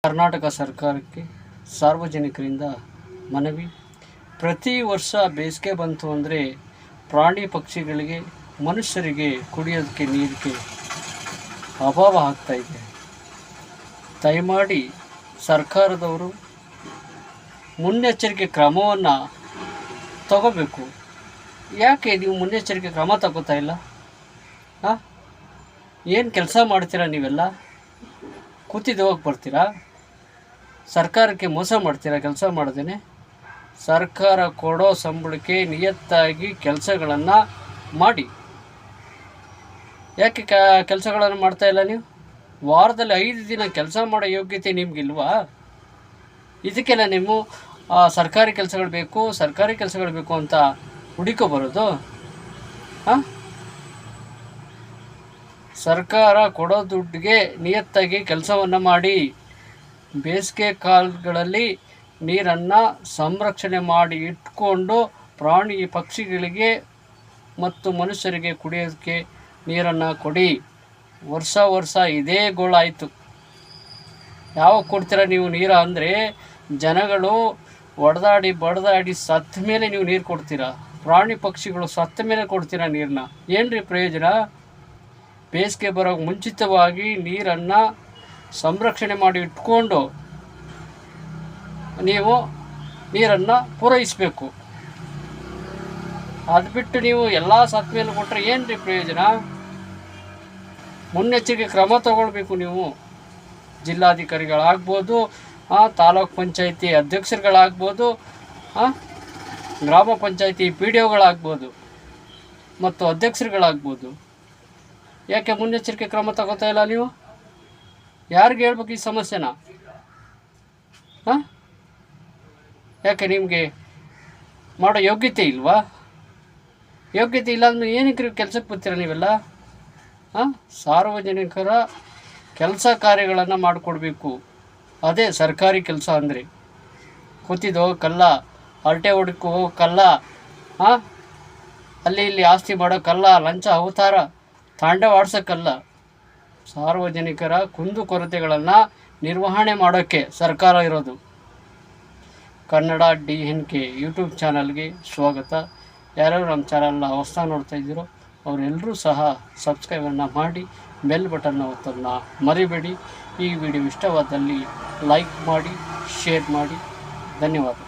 ಕರ್ನಾಟಕ ಸರ್ಕಾರಕ್ಕೆ ಸಾರ್ವಜನಿಕರಿಂದ ಮನವಿ. ಪ್ರತಿ ವರ್ಷ ಬೇಸಿಗೆ ಬಂತು ಅಂದರೆ ಪ್ರಾಣಿ ಪಕ್ಷಿಗಳಿಗೆ ಮನುಷ್ಯರಿಗೆ ಕುಡಿಯೋದಕ್ಕೆ ನೀರಿಗೆ ಅಭಾವ ಆಗ್ತಾಯಿದೆ. ದಯಮಾಡಿ ಸರ್ಕಾರದವರು ಮುನ್ನೆಚ್ಚರಿಕೆ ಕ್ರಮವನ್ನು ತಗೋಬೇಕು. ಯಾಕೆ ನೀವು ಮುನ್ನೆಚ್ಚರಿಕೆ ಕ್ರಮ ತಗೋತಾ ಇಲ್ಲ? ಏನು ಕೆಲಸ ಮಾಡ್ತೀರಾ ನೀವೆಲ್ಲ? ಕೂತಿದ್ದು ಹೋಗಿ ಬರ್ತೀರಾ? ಸರ್ಕಾರಕ್ಕೆ ಮೋಸ ಮಾಡ್ತೀರಾ ಕೆಲಸ ಮಾಡ್ದೇನೆ? ಸರ್ಕಾರ ಕೊಡೋ ಸಂಬಳಕ್ಕೆ ನಿಯತ್ತಾಗಿ ಕೆಲಸಗಳನ್ನು ಮಾಡಿ. ಯಾಕೆ ಕೆಲಸಗಳನ್ನು ಮಾಡ್ತಾಯಿಲ್ಲ ನೀವು? ವಾರದಲ್ಲಿ 5 ದಿನ ಕೆಲಸ ಮಾಡೋ ಯೋಗ್ಯತೆ ನಿಮಗಿಲ್ವಾ? ಇದಕ್ಕೆಲ್ಲ ನೀವು ಸರ್ಕಾರಿ ಕೆಲಸಗಳು ಬೇಕು ಅಂತ ಹುಡುಕೋ ಬರೋದು? ಸರ್ಕಾರ ಕೊಡೋ ದುಡ್ಡಿಗೆ ನಿಯತ್ತಾಗಿ ಕೆಲಸವನ್ನು ಮಾಡಿ. ಬೇಸಿಗೆ ಕಾಲಗಳಲ್ಲಿ ನೀರನ್ನು ಸಂರಕ್ಷಣೆ ಮಾಡಿ ಇಟ್ಕೊಂಡು ಪ್ರಾಣಿ ಪಕ್ಷಿಗಳಿಗೆ ಮತ್ತು ಮನುಷ್ಯರಿಗೆ ಕುಡಿಯೋದಕ್ಕೆ ನೀರನ್ನು ಕೊಡಿ. ವರ್ಷ ಇದೇ ಗೋಳಾಯಿತು. ಯಾವಾಗ ಕೊಡ್ತೀರಾ ನೀವು ನೀರು ಅಂದರೆ ಜನಗಳು ಹೊಡೆದಾಡಿ ಬಡ್ದಾಡಿ ಸತ್ತ ಮೇಲೆ ನೀವು ನೀರು ಕೊಡ್ತೀರಾ. ಪ್ರಾಣಿ ಪಕ್ಷಿಗಳು ಸತ್ತ ಮೇಲೆ ಕೊಡ್ತೀರಾ ನೀರನ್ನ? ಏನ್ರಿ ಪ್ರಯೋಜನ? ಬೇಸಿಗೆ ಬರೋಕ್ಕೆ ಮುಂಚಿತವಾಗಿ ನೀರನ್ನು ಸಂರಕ್ಷಣೆ ಮಾಡಿ ಇಟ್ಕೊಂಡು ನೀವು ನೀರನ್ನು ಪೂರೈಸಬೇಕು. ಅದು ಬಿಟ್ಟು ನೀವು ಎಲ್ಲ ಸತ್ತ ಮೇಲೆ ಕೊಟ್ಟರೆ ಏನು ಪ್ರಯೋಜನ? ಮುನ್ನೆಚ್ಚರಿಕೆ ಕ್ರಮ ತಗೊಳ್ಬೇಕು ನೀವು. ಜಿಲ್ಲಾಧಿಕಾರಿಗಳಾಗ್ಬೋದು, ತಾಲೂಕು ಪಂಚಾಯಿತಿ ಅಧ್ಯಕ್ಷರುಗಳಾಗ್ಬೋದು, ಗ್ರಾಮ ಪಂಚಾಯಿತಿ PDOಗಳಾಗ್ಬೋದು ಮತ್ತು ಅಧ್ಯಕ್ಷರುಗಳಾಗ್ಬೋದು. ಯಾಕೆ ಮುನ್ನೆಚ್ಚರಿಕೆ ಕ್ರಮ ತಗೋತಾ ಇಲ್ಲ ನೀವು? ಯಾರಿಗೆ ಹೇಳ್ಬೇಕು ಈ ಸಮಸ್ಯೆನ? ಯಾಕೆ ನಿಮಗೆ ಮಾಡೋ ಯೋಗ್ಯತೆ ಇಲ್ವಾ? ಯೋಗ್ಯತೆ ಇಲ್ಲ ಅಂದ್ರೆ ಏನಕ್ಕೆ ಕೆಲಸಕ್ಕೆ ಬರ್ತೀರ ನೀವೆಲ್ಲ? ಸಾರ್ವಜನಿಕರ ಕೆಲಸ ಕಾರ್ಯಗಳನ್ನು ಮಾಡಿಕೊಡ್ಬೇಕು. ಅದೇ ಸರ್ಕಾರಿ ಕೆಲಸ ಅಂದರೆ. ಕೂತಿದ್ದು ಹೋಗೋಕ್ಕಲ್ಲ, ಹರಟೆ ಹೊಡಕ್ಕೆ ಹೋಗೋಕ್ಕಲ್ಲ, ಅಲ್ಲಿ ಇಲ್ಲಿ ಆಸ್ತಿ ಮಾಡೋಕ್ಕಲ್ಲ, ಲಂಚ ಅವತಾರ ತಾಂಡವಾಡ್ಸೋಕ್ಕಲ್ಲ. ಸಾರ್ವಜನಿಕರ ಕುಂದುಕೊರತೆಗಳನ್ನು ನಿರ್ವಹಣೆ ಮಾಡೋಕ್ಕೆ ಸರ್ಕಾರ ಇರೋದು. ಕನ್ನಡ DNK ಯೂಟ್ಯೂಬ್ ಚಾನಲ್ಗೆ ಸ್ವಾಗತ. ಯಾರ್ಯಾರು ನಮ್ಮ ಚಾನಲ್ನ ಹೊಸದಾಗಿ ನೋಡ್ತಾ ಇದ್ದೀರೋ ಅವರೆಲ್ಲರೂ ಸಹ ಸಬ್ಸ್ಕ್ರೈಬನ್ನು ಮಾಡಿ, ಬೆಲ್ ಬಟನ್ನ ಒತ್ತೋದನ್ನ ಮರಿಬೇಡಿ. ಈ ವಿಡಿಯೋ ಇಷ್ಟವಾದಲ್ಲಿ ಲೈಕ್ ಮಾಡಿ, ಶೇರ್ ಮಾಡಿ. ಧನ್ಯವಾದ.